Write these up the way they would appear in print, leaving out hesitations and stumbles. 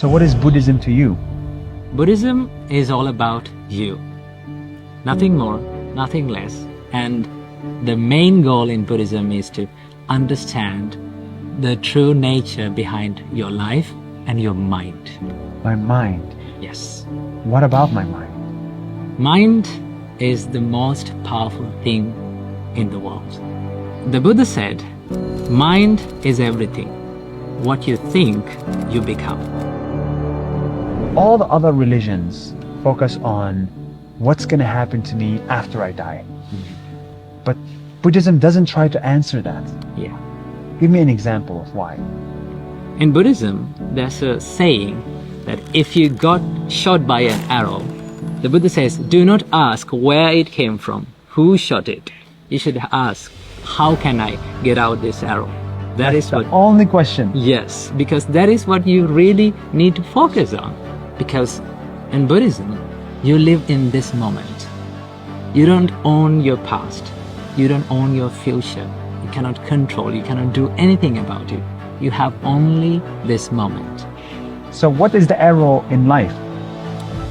So what is Buddhism to you? Buddhism is all about you. Nothing more, nothing less. And the main goal in Buddhism is to understand the true nature behind your life and your mind. My mind. Yes. What about my mind? Mind is the most powerful thing in the world. The Buddha said, mind is everything. What you think, you become. All the other religions focus on what's going to happen to me after I die. But Buddhism doesn't try to answer that. Yeah. Give me an example of why. In Buddhism, there's a saying that if you got shot by an arrow, the Buddha says, do not ask where it came from, who shot it. You should ask, how can I get out this arrow? That's the only question. Yes, because that is what you really need to focus on. Because in Buddhism, you live in this moment. You don't own your past. You don't own your future. You cannot control, you cannot do anything about it. You have only this moment. So what is the arrow in life?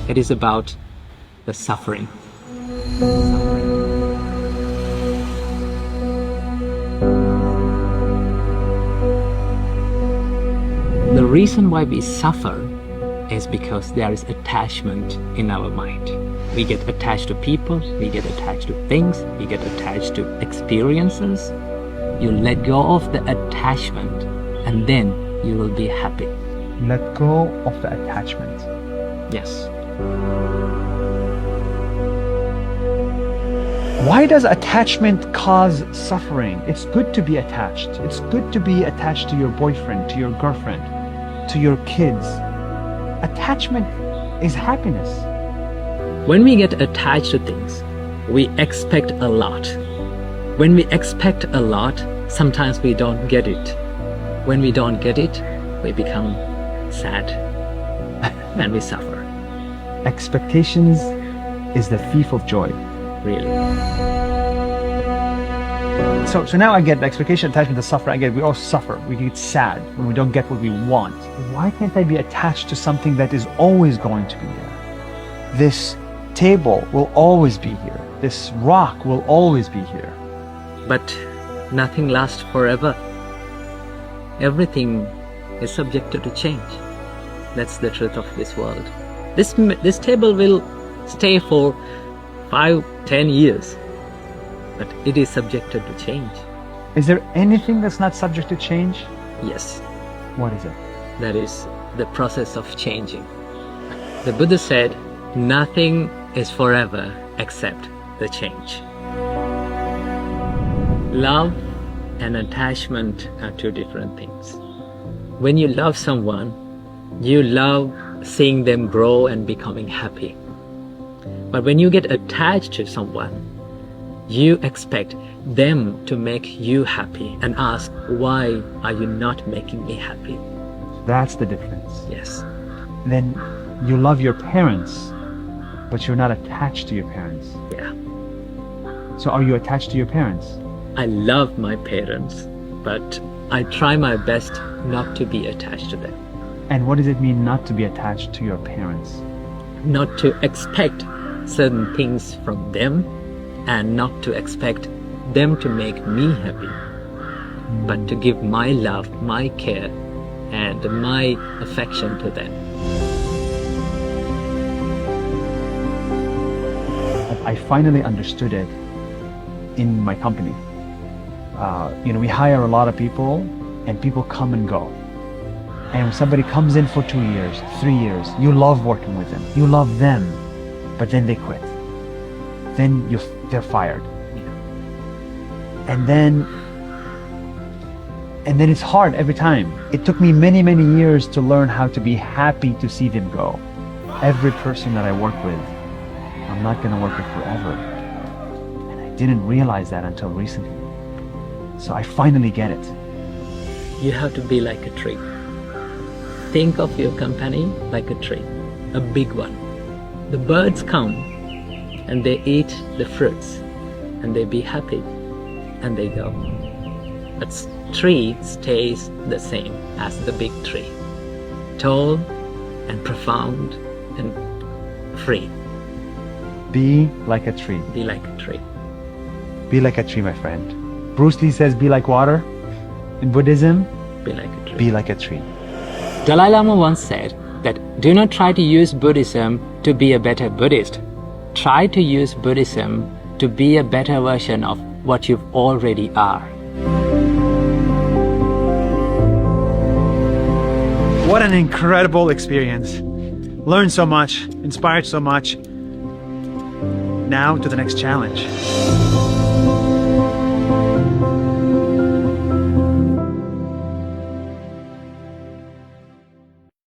It is about the suffering. The reason why we suffer is because there is attachment in our mind. We get attached to people, we get attached to things, we get attached to experiences. You let go of the attachment and then you will be happy. Let go of the attachment. Yes. Why does attachment cause suffering? It's good to be attached. It's good to be attached to your boyfriend, to your girlfriend, to your kids. Attachment is happiness. When we get attached to things, we expect a lot. When we expect a lot, sometimes we don't get it. When we don't get it, we become sad and we suffer. Expectations is the thief of joy. Really. So now I get the expectation, attachment, the suffer. I get we all suffer. We get sad when we don't get what we want. Why can't I be attached to something that is always going to be there? This table will always be here. This rock will always be here. But nothing lasts forever. Everything is subjected to change. That's the truth of this world. This table will stay for 5-10 years, but it is subjected to change. Is there anything that's not subject to change? Yes. What is it? That is the process of changing. The Buddha said, nothing is forever except the change. Love and attachment are two different things. When you love someone, you love seeing them grow and becoming happy. But when you get attached to someone, you expect them to make you happy and ask, why are you not making me happy? That's the difference. Yes. Then you love your parents, but you're not attached to your parents. Yeah. So are you attached to your parents? I love my parents, but I try my best not to be attached to them. And what does it mean not to be attached to your parents? Not to expect certain things from them and not to expect them to make me happy, but to give my love, my care, and my affection to them. I finally understood it in my company. We hire a lot of people and people come and go. And when somebody comes in for 2 years, 3 years, you love working with them. You love them, but then they quit. Then they're fired. And then it's hard every time. It took me many, many years to learn how to be happy to see them go. Every person that I work with, I'm not going to work with forever. And I didn't realize that until recently. So I finally get it. You have to be like a tree. Think of your company like a tree, a big one. The birds come and they eat the fruits and they be happy and they go. But tree stays the same as the big tree. Tall, and profound and free. Be like a tree. Be like a tree. Be like a tree, my friend. Bruce Lee says, be like water. In Buddhism, Be like a tree. be like a tree. Dalai Lama once said that do not try to use Buddhism to be a better Buddhist. Try to use Buddhism to be a better version of what you already are. What an incredible experience. Learned so much, inspired so much. Now to the next challenge.